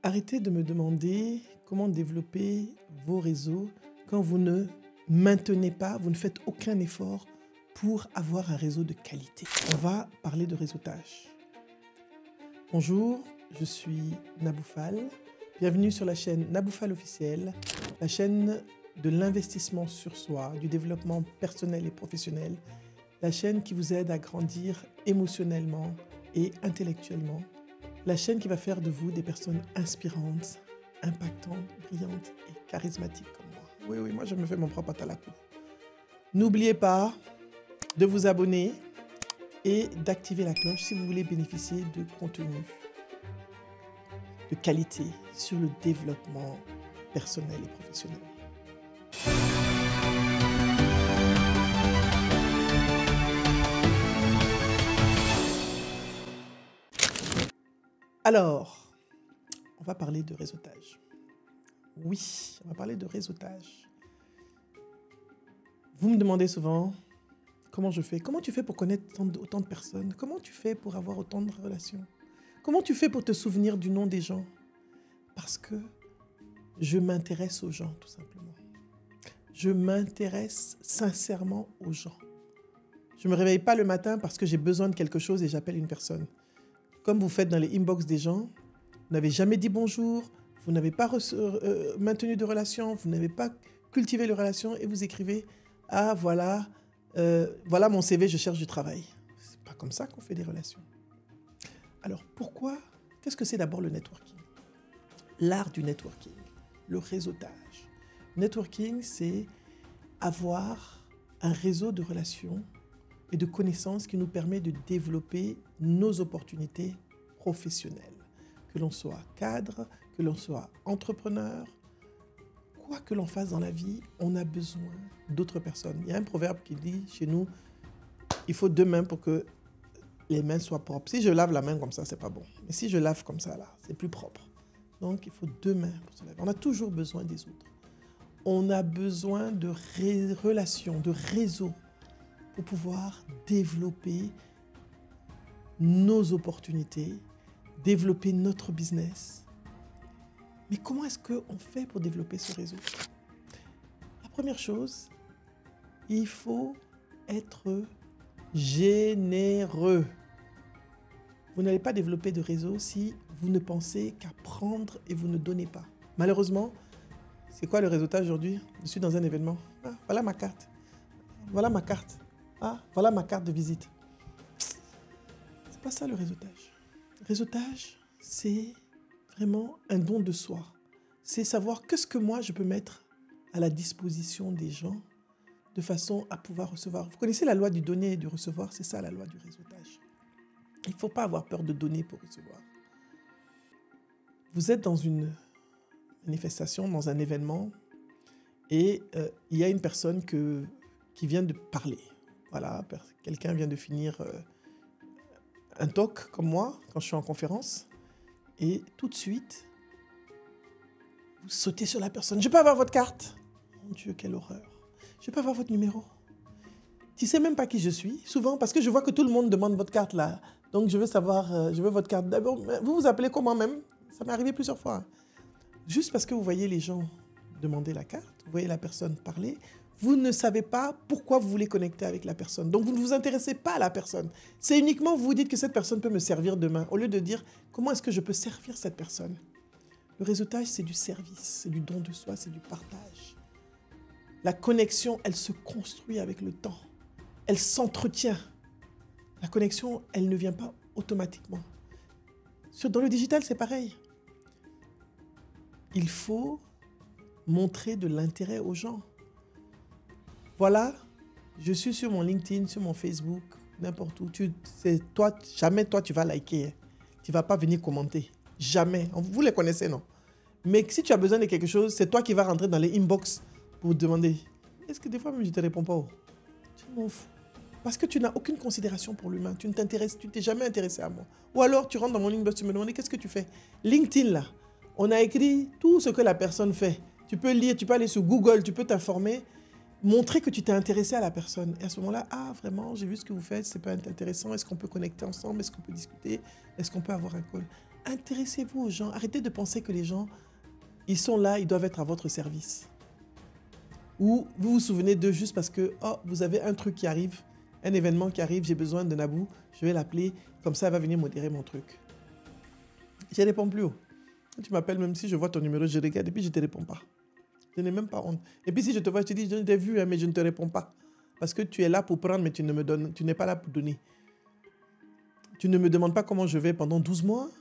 Arrêtez de me demander comment développer vos réseaux quand vous ne maintenez pas, vous ne faites aucun effort pour avoir un réseau de qualité. On va parler de réseautage. Bonjour, je suis Naboufal. Bienvenue sur la chaîne Naboufal officiel, la chaîne de l'investissement sur soi, du développement personnel et professionnel, la chaîne qui vous aide à grandir émotionnellement et intellectuellement, la chaîne qui va faire de vous des personnes inspirantes, impactantes, brillantes et charismatiques comme moi. Oui, moi je me fais mon propre atalakou. N'oubliez pas de vous abonner et d'activer la cloche si vous voulez bénéficier de contenu de qualité sur le développement personnel et professionnel. Alors, on va parler de réseautage. Oui, on va parler de réseautage. Vous me demandez souvent comment je fais. Comment tu fais pour connaître autant de personnes? Comment tu fais pour avoir autant de relations? Comment tu fais pour te souvenir du nom des gens? Parce que je m'intéresse aux gens, tout simplement. Je m'intéresse sincèrement aux gens. Je ne me réveille pas le matin parce que j'ai besoin de quelque chose et j'appelle une personne. Comme vous faites dans les inbox des gens, vous n'avez jamais dit bonjour, vous n'avez pas maintenu de relation, vous n'avez pas cultivé de relation et vous écrivez « Ah, voilà mon CV, je cherche du travail ». Ce n'est pas comme ça qu'on fait des relations. Alors pourquoi? Qu'est-ce que c'est d'abord le networking? L'art du networking, le réseautage. Networking, c'est avoir un réseau de relations et de connaissances qui nous permet de développer nos opportunités professionnelles. Que l'on soit cadre, que l'on soit entrepreneur, quoi que l'on fasse dans la vie, on a besoin d'autres personnes. Il y a un proverbe qui dit chez nous, il faut 2 mains pour que les mains soient propres. Si je lave la main comme ça, c'est pas bon. Mais si je lave comme ça, là, c'est plus propre. Donc, il faut 2 mains pour se laver. On a toujours besoin des autres. On a besoin de relations, de réseaux pour pouvoir développer nos opportunités, développer notre business. Mais comment est-ce qu'on fait pour développer ce réseau? La première chose, il faut être généreux. Vous n'allez pas développer de réseau si vous ne pensez qu'à prendre et vous ne donnez pas. Malheureusement, c'est quoi le réseautage aujourd'hui? Je suis dans un événement. Ah, voilà ma carte. Voilà ma carte. Ah, voilà ma carte de visite. C'est pas ça le réseautage. Le réseautage, c'est vraiment un don de soi. C'est savoir qu'est-ce que moi je peux mettre à la disposition des gens de façon à pouvoir recevoir. Vous connaissez la loi du donner et du recevoir, c'est ça la loi du réseautage. Il ne faut pas avoir peur de donner pour recevoir. Vous êtes dans une manifestation, dans un événement, et il y a une personne qui vient de parler. Voilà, quelqu'un vient de finir un talk comme moi, quand je suis en conférence, et tout de suite, vous sautez sur la personne. Je peux avoir votre carte? Mon Dieu, quelle horreur. Je peux avoir votre numéro? Tu ne sais même pas qui je suis, souvent, parce que je vois que tout le monde demande votre carte là. Donc, je veux savoir, je veux votre carte. D'abord, vous vous appelez comment même? Ça m'est arrivé plusieurs fois. Juste parce que vous voyez les gens demander la carte, vous voyez la personne parler, vous ne savez pas pourquoi vous voulez connecter avec la personne. Donc, vous ne vous intéressez pas à la personne. C'est uniquement, vous vous dites que cette personne peut me servir demain, au lieu de dire, comment est-ce que je peux servir cette personne? Le réseautage, c'est du service, c'est du don de soi, c'est du partage. La connexion, elle se construit avec le temps. Elle s'entretient. La connexion, elle ne vient pas automatiquement. Dans le digital, c'est pareil. Il faut montrer de l'intérêt aux gens. Voilà, je suis sur mon LinkedIn, sur mon Facebook, n'importe où. Jamais toi, tu vas liker. Tu ne vas pas venir commenter. Jamais. Vous les connaissez, non? Mais si tu as besoin de quelque chose, c'est toi qui vas rentrer dans les inbox pour demander. Est-ce que des fois, même, je ne te réponds pas? Je m'en fous. Parce que tu n'as aucune considération pour l'humain. Tu ne t'es jamais intéressé à moi. Ou alors, tu rentres dans mon inbox, tu me demandes qu'est-ce que tu fais? LinkedIn, là, on a écrit tout ce que la personne fait. Tu peux lire, tu peux aller sur Google, tu peux t'informer, montrer que tu t'es intéressé à la personne. Et à ce moment-là, ah, vraiment, j'ai vu ce que vous faites, c'est pas intéressant. Est-ce qu'on peut connecter ensemble? Est-ce qu'on peut discuter? Est-ce qu'on peut avoir un call? Intéressez-vous aux gens. Arrêtez de penser que les gens, ils sont là, ils doivent être à votre service. Ou vous vous souvenez d'eux juste parce que vous avez un truc qui arrive, un événement qui arrive, j'ai besoin de Nabou, je vais l'appeler, comme ça elle va venir modérer mon truc. Je ne réponds plus. Tu m'appelles même si je vois ton numéro, je regarde et puis je ne te réponds pas. Je n'ai même pas honte. Et puis si je te vois, je te dis, je t'ai vu, mais je ne te réponds pas. Parce que tu es là pour prendre, mais tu n'es pas là pour donner. Tu ne me demandes pas comment je vais pendant 12 mois.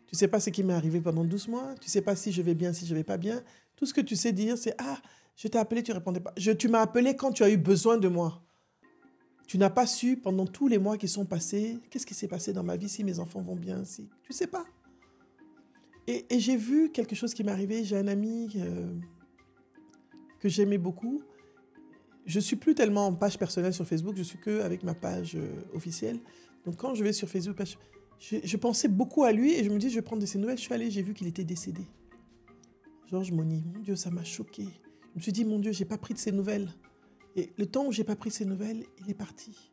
Tu ne sais pas ce qui m'est arrivé pendant 12 mois. Tu ne sais pas si je vais bien, si je ne vais pas bien. Tout ce que tu sais dire, c'est « Ah, je t'ai appelé, tu ne répondais pas. Tu m'as appelé quand tu as eu besoin de moi. » Tu n'as pas su pendant tous les mois qui sont passés, qu'est-ce qui s'est passé dans ma vie, si mes enfants vont bien, si... Tu ne sais pas. Et j'ai vu quelque chose qui m'est arrivé. J'ai un ami que j'aimais beaucoup. Je ne suis plus tellement en page personnelle sur Facebook, je suis qu'avec ma page officielle. Donc quand je vais sur Facebook, je pensais beaucoup à lui et je me dis, je vais prendre de ses nouvelles. Je suis allée, j'ai vu qu'il était décédé. Georges Moni, mon Dieu, ça m'a choquée. Je me suis dit, mon Dieu, je n'ai pas pris de ses nouvelles. Et le temps où je n'ai pas pris de ses nouvelles, il est parti.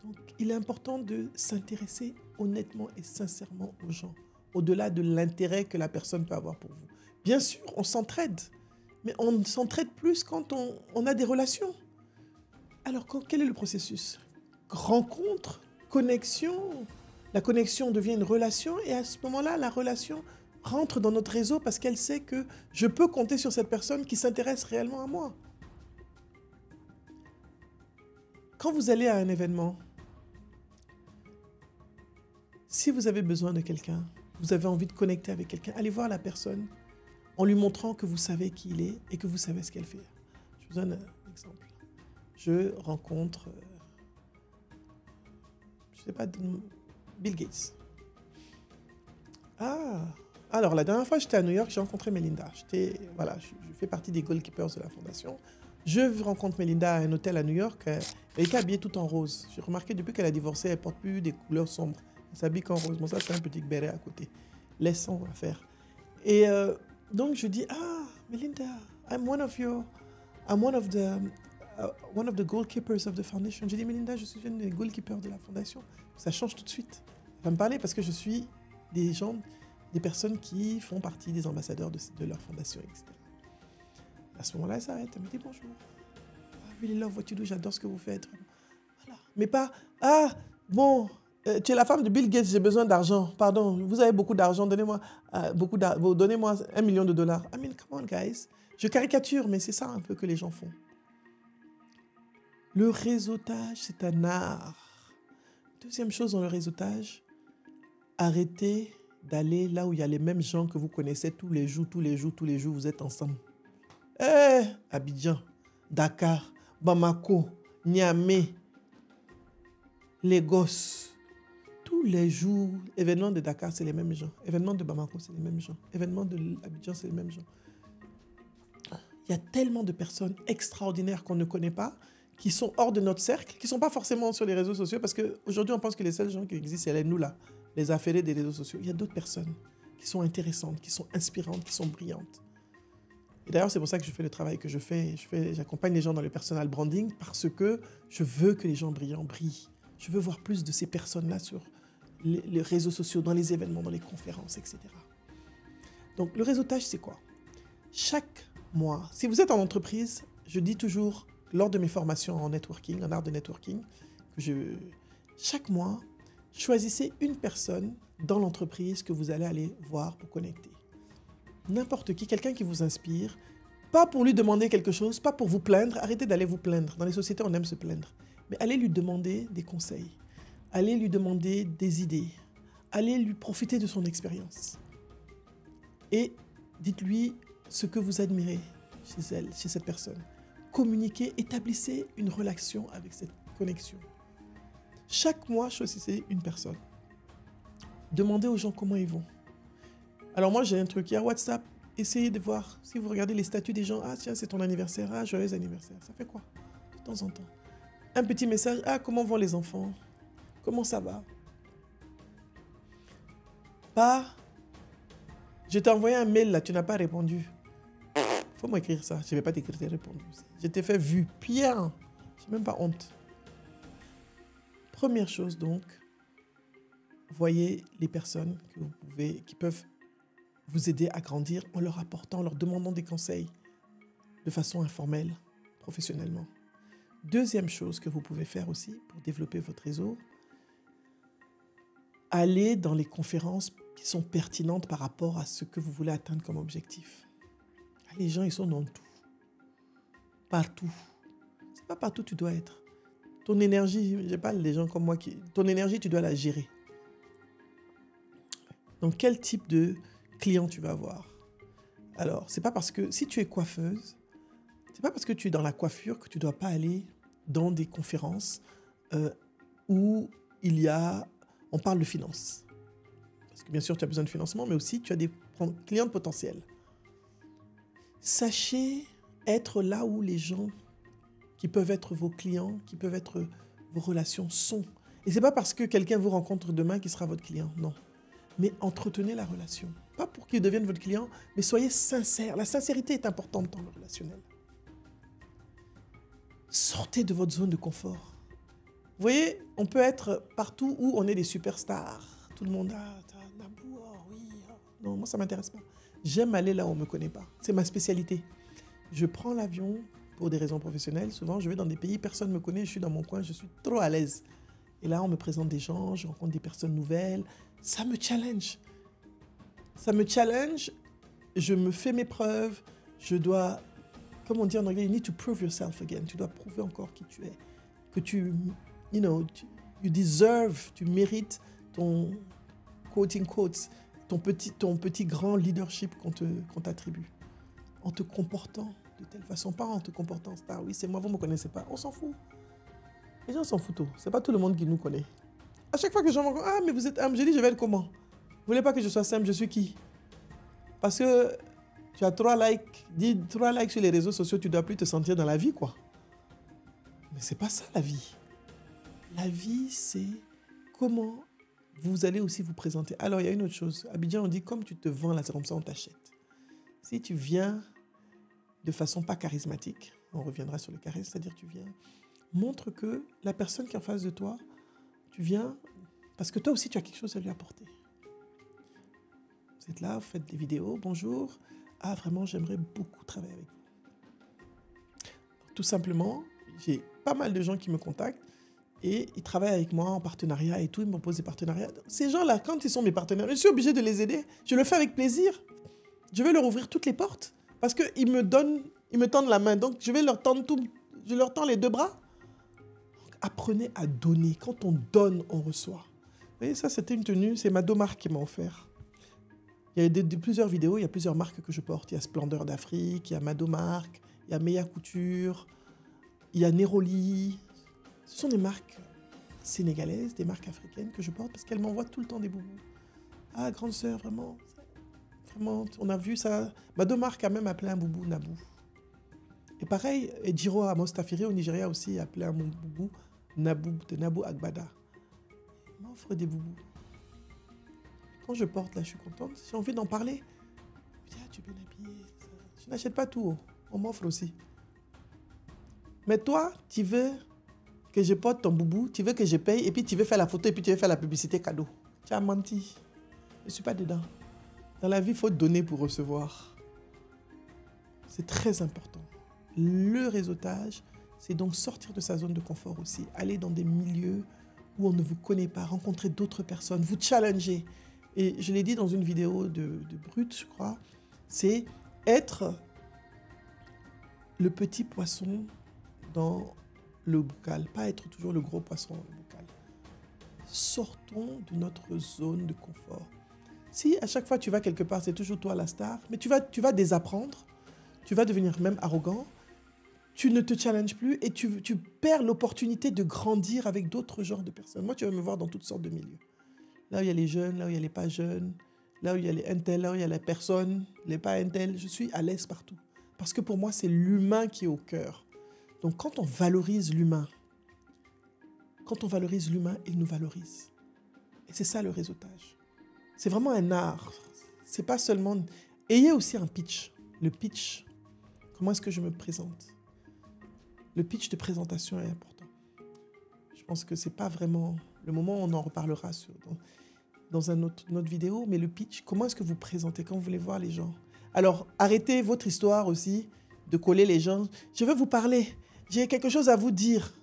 Donc il est important de s'intéresser honnêtement et sincèrement aux gens, au-delà de l'intérêt que la personne peut avoir pour vous. Bien sûr, on s'entraide. Mais on s'entraide plus quand on a des relations. Alors, quel est le processus? Rencontre, connexion. La connexion devient une relation et à ce moment-là, la relation rentre dans notre réseau parce qu'elle sait que je peux compter sur cette personne qui s'intéresse réellement à moi. Quand vous allez à un événement, si vous avez besoin de quelqu'un, vous avez envie de connecter avec quelqu'un, allez voir la personne en lui montrant que vous savez qui il est et que vous savez ce qu'elle fait. Je vous donne un exemple. Je rencontre, je ne sais pas, Bill Gates. Ah, alors la dernière fois j'étais à New York, j'ai rencontré Melinda. Je fais partie des goalkeepers de la fondation. Je rencontre Melinda à un hôtel à New York. Elle était habillée tout en rose. J'ai remarqué depuis qu'elle a divorcé, elle ne porte plus des couleurs sombres. Elle s'habille qu'en rose. Bon, ça c'est un petit béret à côté. Laissons faire. Et donc je dis, Melinda, I'm one of the goalkeepers of the foundation. J'ai dit, Melinda, je suis une des goalkeepers de la fondation. Ça change tout de suite. Elle va me parler parce que je suis des personnes qui font partie des ambassadeurs de leur fondation, etc. À ce moment-là, elle s'arrête. Elle me dit bonjour. I really love what you do. J'adore ce que vous faites. Voilà. Mais pas, tu es la femme de Bill Gates, j'ai besoin d'argent. Pardon, vous avez beaucoup d'argent, donnez-moi donnez-moi $1 million. I mean, come on, guys. Je caricature, mais c'est ça un peu que les gens font. Le réseautage, c'est un art. Deuxième chose dans le réseautage, arrêtez d'aller là où il y a les mêmes gens que vous connaissez tous les jours, vous êtes ensemble. Abidjan, Dakar, Bamako, Niamey, Lagos. Tous les jours, événements de Dakar, c'est les mêmes gens. Événements de Bamako, c'est les mêmes gens. Événements de Abidjan, c'est les mêmes gens. Il y a tellement de personnes extraordinaires qu'on ne connaît pas, qui sont hors de notre cercle, qui ne sont pas forcément sur les réseaux sociaux, parce qu'aujourd'hui, on pense que les seuls gens qui existent, c'est nous là, les affairés des réseaux sociaux. Il y a d'autres personnes qui sont intéressantes, qui sont inspirantes, qui sont brillantes. Et d'ailleurs, c'est pour ça que je fais le travail que je fais. J'accompagne les gens dans le personal branding parce que je veux que les gens brillants brillent. Je veux voir plus de ces personnes-là sur les réseaux sociaux, dans les événements, dans les conférences, etc. Donc, le réseautage, c'est quoi? Chaque mois, si vous êtes en entreprise, je dis toujours, lors de mes formations en networking, en art de networking, chaque mois, choisissez une personne dans l'entreprise que vous allez aller voir pour connecter. N'importe qui, quelqu'un qui vous inspire, pas pour lui demander quelque chose, pas pour vous plaindre, arrêtez d'aller vous plaindre. Dans les sociétés, on aime se plaindre. Mais allez lui demander des conseils, allez lui demander des idées, allez lui profiter de son expérience. Et dites-lui ce que vous admirez chez elle, chez cette personne. Communiquez, établissez une relation avec cette connexion. Chaque mois, choisissez une personne. Demandez aux gens comment ils vont. Alors moi, j'ai un truc, il y a WhatsApp. Essayez de voir, si vous regardez les statuts des gens, tiens, c'est ton anniversaire, joyeux anniversaire. Ça fait quoi? De temps en temps. Un petit message, comment vont les enfants? Comment ça va? Pas, je t'ai envoyé un mail là, tu n'as pas répondu. Faut m'écrire ça, je ne vais pas t'écrire tes réponses. Je t'ai fait vu, bien. Je n'ai même pas honte. Première chose donc, voyez les personnes qui peuvent vous aider à grandir en leur apportant, en leur demandant des conseils de façon informelle, professionnellement. Deuxième chose que vous pouvez faire aussi pour développer votre réseau, allez dans les conférences qui sont pertinentes par rapport à ce que vous voulez atteindre comme objectif. Les gens, ils sont dans tout. Partout. C'est pas partout où tu dois être. Ton énergie, je parle des gens comme moi, ton énergie, tu dois la gérer. Donc, quel type de client tu vas avoir? Alors, c'est pas parce que si tu es coiffeuse, c'est pas parce que tu es dans la coiffure que tu dois pas aller dans des conférences où on parle de finances. Parce que bien sûr, tu as besoin de financement, mais aussi tu as des clients potentiels. Sachez être là où les gens qui peuvent être vos clients, qui peuvent être vos relations sont. Et c'est pas parce que quelqu'un vous rencontre demain qui sera votre client, non. Mais entretenez la relation. Pas pour qu'il devienne votre client, mais soyez sincère. La sincérité est importante dans le relationnel. Sortez de votre zone de confort. Vous voyez, on peut être partout où on est des superstars. Tout le monde a Nabou, oh oui. Oh. Non, moi, ça ne m'intéresse pas. J'aime aller là où on ne me connaît pas. C'est ma spécialité. Je prends l'avion pour des raisons professionnelles. Souvent, je vais dans des pays, personne ne me connaît, je suis dans mon coin, je suis trop à l'aise. Et là, on me présente des gens, je rencontre des personnes nouvelles. Ça me challenge. Ça me challenge. Je me fais mes preuves. Je dois, comme on dit en anglais, you need to prove yourself again. Tu dois prouver encore qui tu es. Que tu, you deserve, tu mérites ton, quoting quotes, ton petit grand leadership qu'on t'attribue. En te comportant de telle façon, pas en te comportant star. Oui, c'est moi, vous ne me connaissez pas. On s'en fout. Les gens s'en foutent. C'est pas tout le monde qui nous connaît. À chaque fois que les gens me disent, ah, mais vous êtes humble, je dis, je vais être comment? Vous voulez pas que je sois simple, je suis qui? Parce que tu as 3 likes sur les réseaux sociaux, tu ne dois plus te sentir dans la vie, quoi. Mais c'est pas ça, la vie. La vie, c'est comment vous allez aussi vous présenter. Alors, il y a une autre chose. À Abidjan, on dit, comme tu te vends là, c'est comme ça, on t'achète. Si tu viens de façon pas charismatique, on reviendra sur le charisme, c'est-à-dire tu viens, montre que la personne qui est en face de toi, tu viens parce que toi aussi, tu as quelque chose à lui apporter. Vous êtes là, vous faites des vidéos, bonjour. Ah, vraiment, j'aimerais beaucoup travailler avec vous. Tout simplement, j'ai pas mal de gens qui me contactent et ils travaillent avec moi en partenariat et tout, ils me proposent des partenariats. Ces gens-là, quand ils sont mes partenaires, je suis obligé de les aider. Je le fais avec plaisir. Je vais leur ouvrir toutes les portes parce qu'ils me tendent la main. Donc, je vais leur tendre je leur tends les 2 bras. Donc, apprenez à donner. Quand on donne, on reçoit. Vous voyez, ça, c'était une tenue. C'est Madomar qui m'a offert. Il y a plusieurs vidéos, il y a plusieurs marques que je porte. Il y a Splendeur d'Afrique, il y a Madomar, il y a Meilleure Couture, il y a Neroli. Ce sont des marques sénégalaises, des marques africaines que je porte parce qu'elles m'envoient tout le temps des boubous. Ah, grande sœur, vraiment, on a vu ça. Madomar a même appelé un boubou Nabou. Et pareil, Ejiro Amostafiri au Nigeria aussi a appelé un boubou Nabou Agbada. Il m'offre des boubous. Quand je porte là, je suis contente. J'ai envie d'en parler. Je dis, ah, tu es bien habillée. Je n'achète pas tout. On m'offre aussi. Mais toi, tu veux que je porte ton boubou, tu veux que je paye, et puis tu veux faire la photo, et puis tu veux faire la publicité cadeau. Tu as menti. Je ne suis pas dedans. Dans la vie, il faut donner pour recevoir. C'est très important. Le réseautage, c'est donc sortir de sa zone de confort aussi. Aller dans des milieux où on ne vous connaît pas, rencontrer d'autres personnes, vous challenger. Et je l'ai dit dans une vidéo de Brut, je crois, c'est être le petit poisson dans le bocal, pas être toujours le gros poisson dans le bocal. Sortons de notre zone de confort. Si à chaque fois tu vas quelque part, c'est toujours toi la star, mais tu vas désapprendre, tu vas devenir même arrogant, tu ne te challenges plus et tu perds l'opportunité de grandir avec d'autres genres de personnes. Moi, tu vas me voir dans toutes sortes de milieux. Là où il y a les jeunes, là où il y a les pas jeunes, là où il y a les intel, là où il y a les personnes, les pas intel, je suis à l'aise partout. Parce que pour moi, c'est l'humain qui est au cœur. Donc quand on valorise l'humain, il nous valorise. Et c'est ça le réseautage. C'est vraiment un art. C'est pas seulement... Ayez aussi un pitch. Le pitch, comment est-ce que je me présente? Le pitch de présentation est important. Je pense que c'est pas vraiment... Le moment où on en reparlera. dans une autre vidéo, mais le pitch, comment est-ce que vous présentez quand vous voulez voir les gens? Alors, arrêtez votre histoire aussi de coller les gens. Je veux vous parler. J'ai quelque chose à vous dire.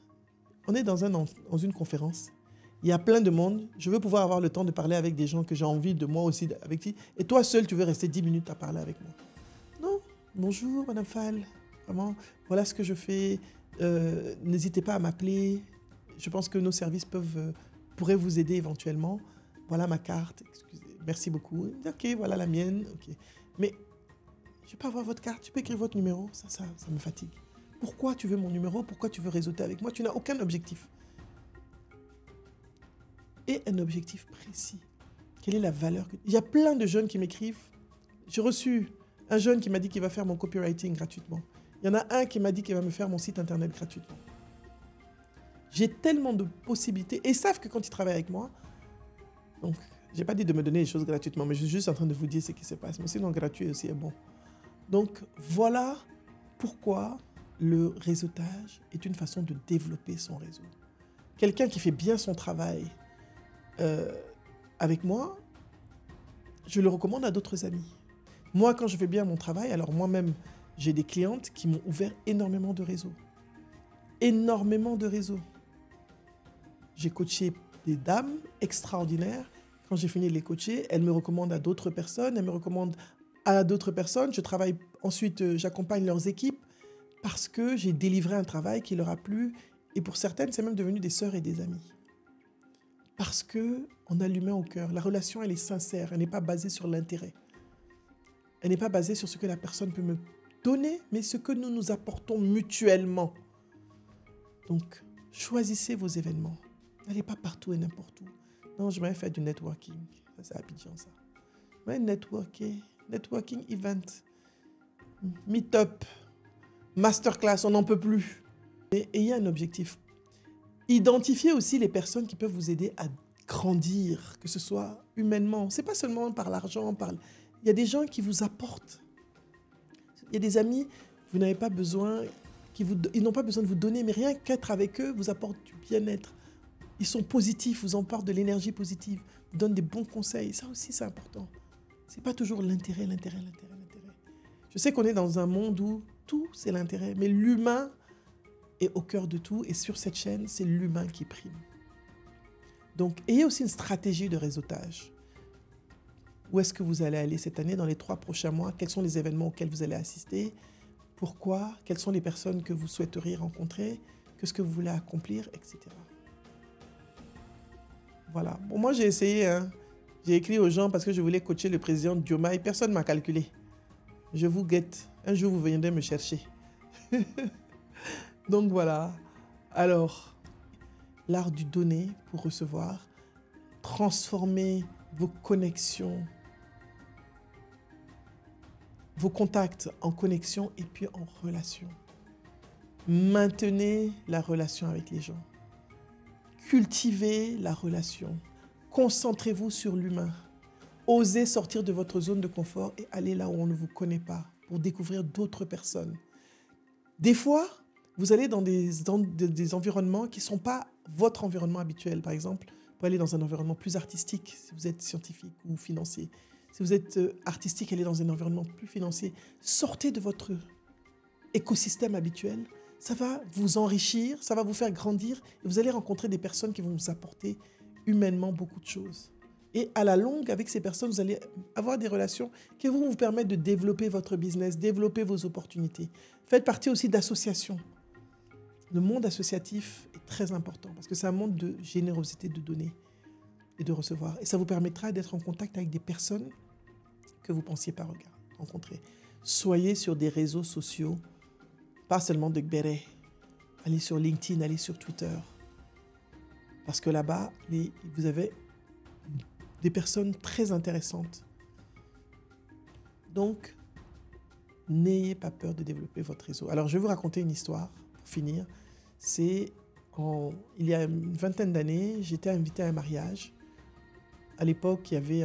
On est dans une conférence. Il y a plein de monde. Je veux pouvoir avoir le temps de parler avec des gens que j'ai envie de moi aussi avec qui. Et toi seul, tu veux rester 10 minutes à parler avec moi. Non. Bonjour, Madame Fall. Vraiment, voilà ce que je fais. N'hésitez pas à m'appeler. Je pense que nos services pourraient vous aider éventuellement. Voilà ma carte. Excusez. Merci beaucoup. OK, voilà la mienne. OK. Mais je ne vais pas avoir votre carte. Tu peux écrire votre numéro. Ça me fatigue. Pourquoi tu veux mon numéro? Pourquoi tu veux réseauter avec moi? Tu n'as aucun objectif. Et un objectif précis. Quelle est la valeur Il y a plein de jeunes qui m'écrivent. J'ai reçu un jeune qui m'a dit qu'il va faire mon copywriting gratuitement. Il y en a un qui m'a dit qu'il va me faire mon site internet gratuitement. J'ai tellement de possibilités. Et ils savent que quand ils travaillent avec moi, donc, je n'ai pas dit de me donner les choses gratuitement, mais je suis juste en train de vous dire ce qui se passe. Mon site gratuit aussi est bon. Donc, voilà pourquoi le réseautage est une façon de développer son réseau. Quelqu'un qui fait bien son travail avec moi, je le recommande à d'autres amis. Moi, quand je fais bien mon travail, alors moi-même, j'ai des clientes qui m'ont ouvert énormément de réseaux. Énormément de réseaux. J'ai coaché des dames extraordinaires. Quand j'ai fini de les coacher, elles me recommandent à d'autres personnes, elles me recommandent à d'autres personnes. Je travaille ensuite, j'accompagne leurs équipes parce que j'ai délivré un travail qui leur a plu. Et pour certaines, c'est même devenu des sœurs et des amies. Parce qu'on a l'humain au cœur. La relation, elle est sincère. Elle n'est pas basée sur l'intérêt. Elle n'est pas basée sur ce que la personne peut me donner, mais ce que nous nous apportons mutuellement. Donc, choisissez vos événements. N'allez pas partout et n'importe où. Non, je vais faire du networking. Ça, c'est Abidjan, ça. Mais networking event, meet-up, masterclass, on n'en peut plus. Et ayez un objectif. Identifiez aussi les personnes qui peuvent vous aider à grandir, que ce soit humainement. Ce n'est pas seulement par l'argent. Il y a des gens qui vous apportent. Il y a des amis, vous n'avez pas besoin, ils n'ont pas besoin de vous donner, mais rien qu'être avec eux vous apporte du bien-être. Ils sont positifs, vous apportent de l'énergie positive, vous donnent des bons conseils. Ça aussi, c'est important. Ce n'est pas toujours l'intérêt. Je sais qu'on est dans un monde où tout, c'est l'intérêt, mais l'humain est au cœur de tout. Et sur cette chaîne, c'est l'humain qui prime. Donc, ayez aussi une stratégie de réseautage. Où est-ce que vous allez aller cette année, dans les 3 prochains mois? Quels sont les événements auxquels vous allez assister? Pourquoi? Quelles sont les personnes que vous souhaiteriez rencontrer? Qu'est-ce que vous voulez accomplir? Etc. Voilà. Bon, moi, j'ai essayé. J'ai écrit aux gens parce que je voulais coacher le président Diomaye. Personne ne m'a calculé. Je vous guette. Un jour, vous viendrez me chercher. Donc, voilà. Alors, l'art du donner pour recevoir. Transformer vos connexions, vos contacts en connexion et puis en relation. Maintenez la relation avec les gens. Cultivez la relation. Concentrez-vous sur l'humain. Osez sortir de votre zone de confort et aller là où on ne vous connaît pas pour découvrir d'autres personnes. Des fois, vous allez dans des environnements qui ne sont pas votre environnement habituel. Par exemple, vous pouvez aller dans un environnement plus artistique si vous êtes scientifique ou financier. Si vous êtes artistique, allez dans un environnement plus financier. Sortez de votre écosystème habituel. Ça va vous enrichir, ça va vous faire grandir et vous allez rencontrer des personnes qui vont vous apporter humainement beaucoup de choses. Et à la longue, avec ces personnes, vous allez avoir des relations qui vont vous permettre de développer votre business, développer vos opportunités. Faites partie aussi d'associations. Le monde associatif est très important parce que c'est un monde de générosité, de donner et de recevoir. Et ça vous permettra d'être en contact avec des personnes que vous ne pensiez pas rencontrer. Soyez sur des réseaux sociaux, pas seulement de Gbere. Allez sur LinkedIn, allez sur Twitter. Parce que là-bas, vous avez des personnes très intéressantes. Donc, n'ayez pas peur de développer votre réseau. Alors, je vais vous raconter une histoire pour finir. Il y a une vingtaine d'années, j'étais invité à un mariage. À l'époque, c'était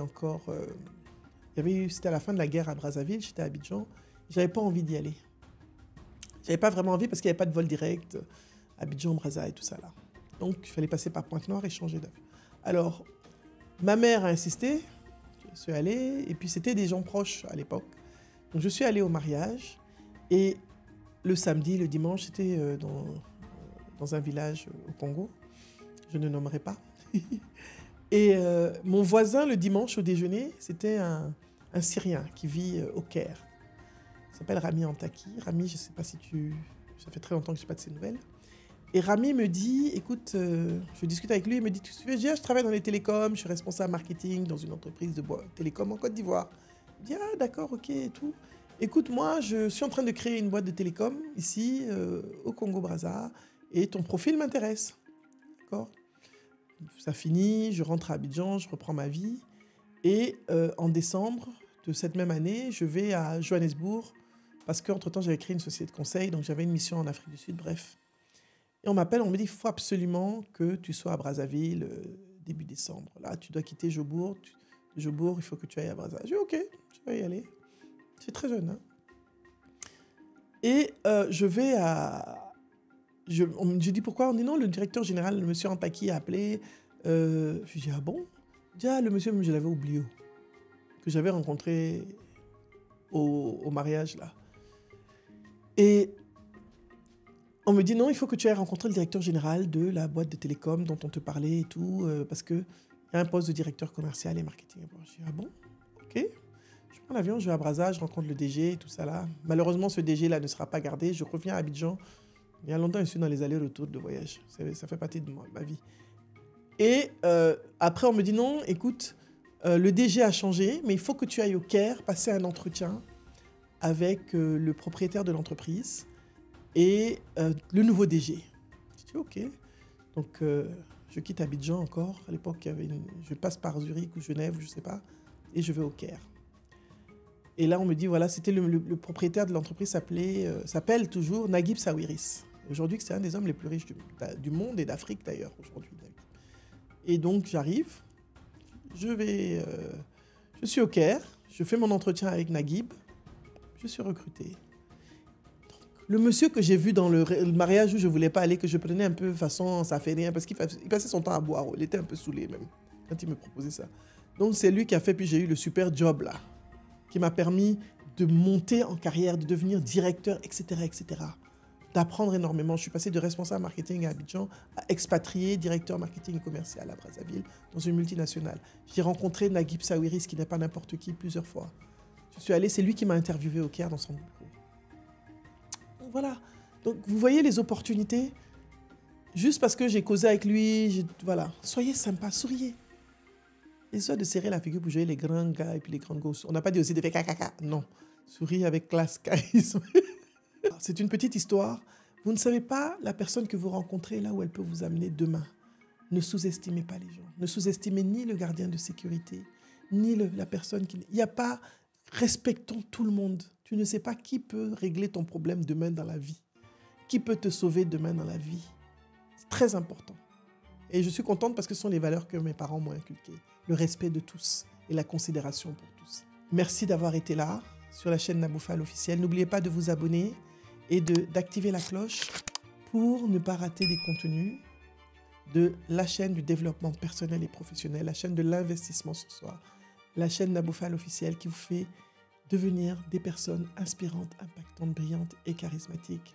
à la fin de la guerre à Brazzaville, j'étais à Abidjan. Je n'avais pas envie d'y aller. Je n'avais pas vraiment envie parce qu'il n'y avait pas de vol direct, Abidjan, Brazza et tout ça là. Donc, il fallait passer par Pointe-Noire et changer d'avion. Alors, Ma mère a insisté, je suis allée, et puis c'était des gens proches à l'époque. Donc je suis allée au mariage, et le samedi, le dimanche, c'était dans un village au Congo, je ne nommerai pas. Et mon voisin, le dimanche au déjeuner, c'était un Syrien qui vit au Caire. Il s'appelle Rami Antaki. Rami, je ne sais pas si tu... Ça fait très longtemps que je n'ai pas de ses nouvelles. Et Rami me dit, écoute, je discute avec lui, il me dit, tu sais, je travaille dans les télécoms, je suis responsable marketing dans une entreprise de télécom en Côte d'Ivoire. Je dis, ah d'accord, ok, et tout. Écoute, moi, je suis en train de créer une boîte de télécom ici, au Congo-Brazza, et ton profil m'intéresse. D'accord? Ça finit, je rentre à Abidjan, je reprends ma vie. Et en décembre de cette même année, je vais à Johannesburg, parce qu'entre-temps, j'avais créé une société de conseil, donc j'avais une mission en Afrique du Sud, bref. Et on m'appelle, on me dit, il faut absolument que tu sois à Brazzaville début décembre. Là, tu dois quitter Jobourg. Jobourg, il faut que tu ailles à Brazzaville. Je dis, ok, je vais y aller. C'est très jeune. Hein. Et je vais à... Je dis pourquoi? On dit non, le directeur général, le monsieur Antaki, a appelé. Je dis, ah bon? Je dis, ah, le monsieur, je l'avais oublié. Que j'avais rencontré au mariage, là. Et on me dit, non, il faut que tu ailles rencontrer le directeur général de la boîte de télécom dont on te parlait et tout, parce qu'il y a un poste de directeur commercial et marketing. Je dis, ah bon? Ok. Je prends l'avion, je vais à Brazza, je rencontre le DG et tout ça là. Malheureusement, ce DG-là ne sera pas gardé. Je reviens à Abidjan. Il y a longtemps, je suis dans les allers-retours de voyage. Ça fait partie de ma vie. Et après, on me dit, non, écoute, le DG a changé, mais il faut que tu ailles au Caire, passer un entretien avec le propriétaire de l'entreprise et le nouveau DG. Je dis, ok. Donc, je quitte Abidjan encore. À l'époque, je passe par Zurich ou Genève, je ne sais pas, et je vais au Caire. Et là, on me dit, voilà, c'était le propriétaire de l'entreprise s'appelle toujours Naguib Sawiris. Aujourd'hui, c'est un des hommes les plus riches du monde et d'Afrique d'ailleurs, aujourd'hui. Et donc, j'arrive, je suis au Caire, je fais mon entretien avec Naguib, je suis recruté. Donc, le monsieur que j'ai vu dans le mariage où je ne voulais pas aller, que je prenais un peu façon, ça fait rien, parce qu'il passait son temps à boire, il était un peu saoulé même, quand il me proposait ça. Donc, c'est lui qui a fait, puis j'ai eu le super job là, qui m'a permis de monter en carrière, de devenir directeur, etc., etc., d'apprendre énormément. Je suis passé de responsable marketing à Abidjan à expatrié, directeur marketing et commercial à Brazzaville, dans une multinationale. J'ai rencontré Naguib Sawiris, qui n'est pas n'importe qui, plusieurs fois. Je suis allé, c'est lui qui m'a interviewé au Caire dans son bureau. Donc voilà. Donc vous voyez les opportunités. Juste parce que j'ai causé avec lui, voilà. Soyez sympa, souriez. L'histoire de serrer la figure pour jouer les grands gars et puis les grandes gosses. On n'a pas dit aussi de faire caca. Non. Souriez avec classe, charisme. C'est une petite histoire. Vous ne savez pas la personne que vous rencontrez là où elle peut vous amener demain. Ne sous-estimez pas les gens. Ne sous-estimez ni le gardien de sécurité, ni la personne qui... Il n'y a pas... Respectons tout le monde. Tu ne sais pas qui peut régler ton problème demain dans la vie. Qui peut te sauver demain dans la vie. C'est très important. Et je suis contente parce que ce sont les valeurs que mes parents m'ont inculquées. Le respect de tous et la considération pour tous. Merci d'avoir été là sur la chaîne Naboufal officielle. N'oubliez pas de vous abonner et d'activer la cloche pour ne pas rater des contenus de la chaîne du développement personnel et professionnel, la chaîne de l'investissement sur soi, la chaîne Naboufal officielle qui vous fait devenir des personnes inspirantes, impactantes, brillantes et charismatiques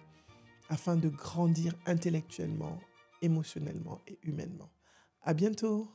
afin de grandir intellectuellement, émotionnellement et humainement. À bientôt!